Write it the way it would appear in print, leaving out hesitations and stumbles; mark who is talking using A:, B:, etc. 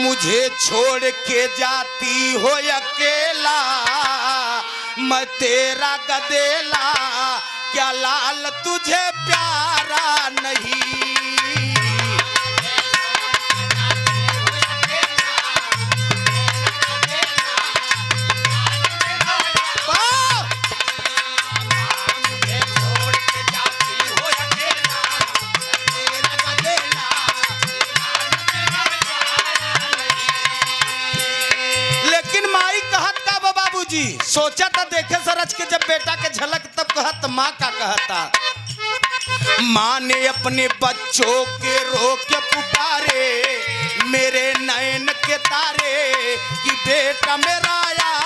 A: मुझे छोड़ के जाती हो अकेला, मैं तेरा गदेला, क्या लाल तुझे प्यारा नहीं। सोचा था देखे सरच के जब बेटा के झलक तब कहत माँ का कहता। माँ ने अपने बच्चों के रो के पुकारे, मेरे नयन के तारे कि बेटा मेरा आया